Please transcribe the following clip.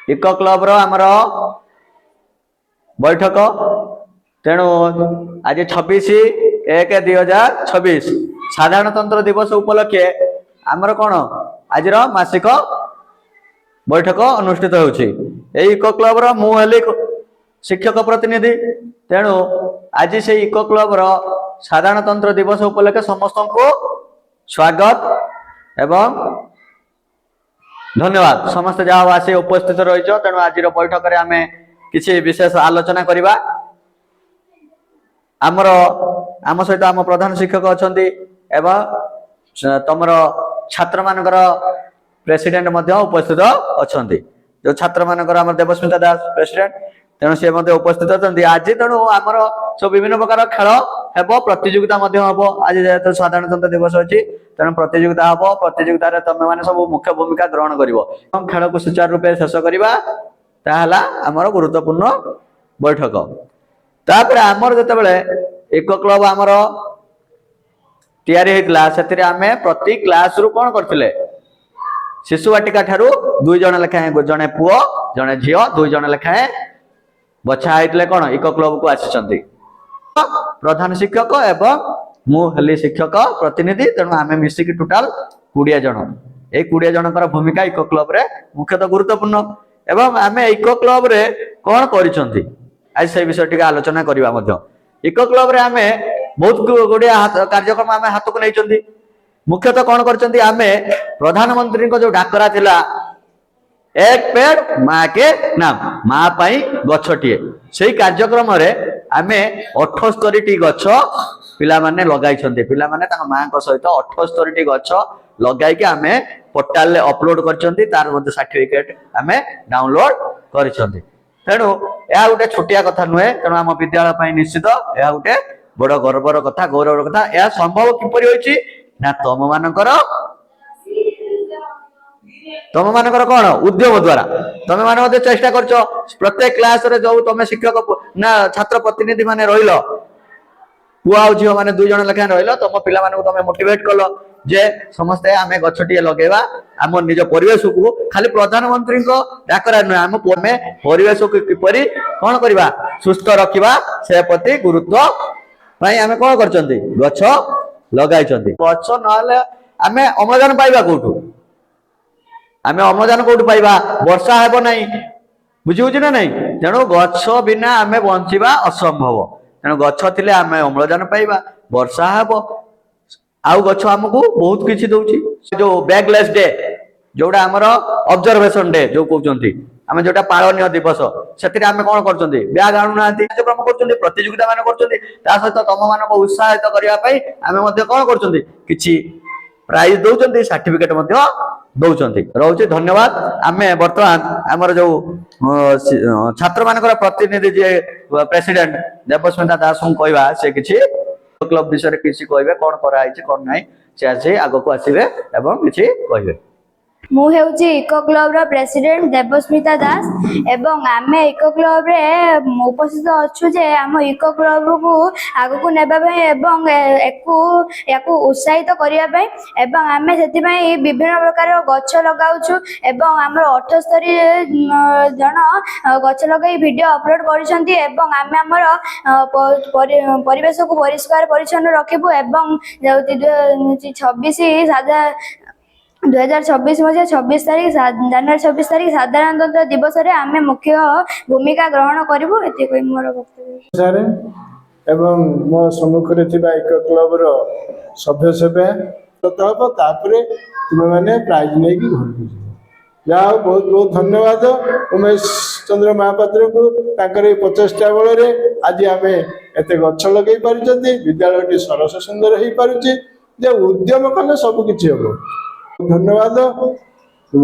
Eco club आमर बैठक तेणु आज 26/1/2026 साधारणतंत्र दिवस उपलक्षे आमर कौन आज मासिक बैठक अनुष्ठित होउछि। इको क्लब मु हेली शिक्षक प्रतिनिधि तेणु आज से इको क्लब साधारणतंत्र दिवस उपलक्षे समस्त को स्वागत एवं धन्यवाद। समस्त जहाँ आसी उपस्थित रही तेणु आज बैठक में आम किसी विशेष आलोचना करवा। आमर आम सहित आम प्रधान शिक्षक अच्छा एवं तुम छात्र मानकर प्रेसिडेंट उपस्थित अच्छा जो छात्र मानकर आम देवस्मिता दास प्रेसिडेंट तेणु सी उपस्थित अच्छा आज। तेणु आमर सब विभिन्न प्रकार खेल हेब प्रतियोगिता हम आज जेहेतु साधारणतंत्र दिवस अच्छी तेणु प्रतियोगिता हम प्रतियोगित तुम मैंने सब मुख्य भूमिका ग्रहण कर खेल को सुचारू रूपे शेष करवा आमर गुरुत्वपूर्ण बैठक। तापर आमर जो इको क्लब आमर तैयारी आमे प्रति क्लास रु कौन करथिले शिशु वाटिका ठारू 2 जण लेखाएं जड़े पुओ जड़े झील 2 जण लेखाएं बछा होते कौन इको क्लब को आसी प्रधान शिक्षक एवं मु हेली शिक्षक प्रतिनिधि तेणु आम मिसिक टोटाल 20 जण ये 20 जनकर भूमिका इको क्लब रे मुख्यतः गुरुत्वपूर्ण एवं आम इको क्लब रे कौन करिसंती आज से विषय टी आलोचना करवा। इको क्लब रे आम बहुत गुड़िया कार्यक्रम आम हाथ को नहीं मुख्यतः कौन कर प्रधानमंत्री को जो डाकरा थिला एक पेड़ माँ के नाम माँ पाई गछटीए से कार्यक्रम रे आमे 78 गछ पिला माने लगाई पिला माने माँ सहित 78 गछ लगाई के आमे पोर्टाल रे अपलोड करछंती तार मध्ये सर्टिफिकेट आमे डाउनलोड करछंती। तेणु यह गोटे छोटिया कथा नुहे तेणु आम विद्यालय निश्चित यह गोटे बड़ गर्वर कथा गौरव कथा। यह संभव किपरि होइछि ना तुम मानकर कौन उद्यम द्वारा तुम मान चेष्टा कर प्रत्येक क्लास रे जो तुम शिक्षक ना छात्र प्रतिनिधि माने रहिल पुआ और झील माने 2 जण लेखा रहिल तुम पिला माने तुम मोटिवेट कल जे समस्ते आमे गछटिए लगेवा आम निज परिवेश को खाली प्रधानमंत्री को डाकरा नुहे आम परिवेश को किपरि कौन करवा सुस्थ रखिबा से प्रति गुरुत्व भाई आमे कौन करचंती गछ लगाई गछ नहले आमे अम्लजान पाइबा कोठू आमे अम्लजान कोठू पाइबा वर्षा हेबो नहीं बुझी ना नहीं तेणु गछ बिना आमे बंचिबा असंभव तेणु गछ थिले आमे अम्लजान पाइबा वर्षा हेबो आउ गछ हमकू बहुत किछि दउची। जो बैगलेस डे जोड़ा आमर ऑब्जर्वेशन डे जो कहउचंती आमे जोटा पालनीय दिवस सेतिर आमे कोन करचंती बैग आनु नांती कार्यक्रम करचंती प्रतियोगिता माने करचंती ता सहित तम मानको उत्साहित करिया पई आमे मध्ये कोन करचंती किछि प्राइज दउचंती सर्टिफिकेट मध्ये दउचंती रहउची। धन्यवाद। आमे वर्तमान आमर जो छात्र मानकर प्रतिनिधि जे प्रेसिडेंट देवस्मिता दास को कहवा से किछि क्लब विषय किसी कहबे कौन करा कौन ना से आज आग को आसवे एवं किसी कहबे। मु हेउची इको क्लब रो प्रेसिडेंट देवस्मिता दास एवं आमे इको क्लब रे उपस्थित अच्छु जे आम इको क्लब को आग को नेबा भाई एवं याकू उत्साहित करिया भाई एवं आमे सेति भाई विभिन्न प्रकार गछ लगाउछु एवं हमर 78 जण गछ लगाई वीडियो अपलोड करिसंती एवं आमे हमर परिवेश को परिष्कार परिच्छन्न रखिबु एवं 2026 मध्य 26 तारीख जनवरी 26 तारीख साधारणतंत्र दिवस रे आमे मुख्य भूमिका ग्रहण करिवु एते कोइ मोर वक्तव्य एवं मो सम्मुख रे थिबा इको क्लब रो सभ्य सेवा तब तापरे तुम माने प्राइज नै की घर को जाओ। बहुत बहुत धन्यवाद उमेश चंद्र महापात्र को ताकर प्रचेष्टा बल रे आज आमे एते गछ लगै परिचंती विद्यालयटी सरस सुंदर होई पारुची जे उद्यम कले सब किछि हो। धन्यवाद तुम।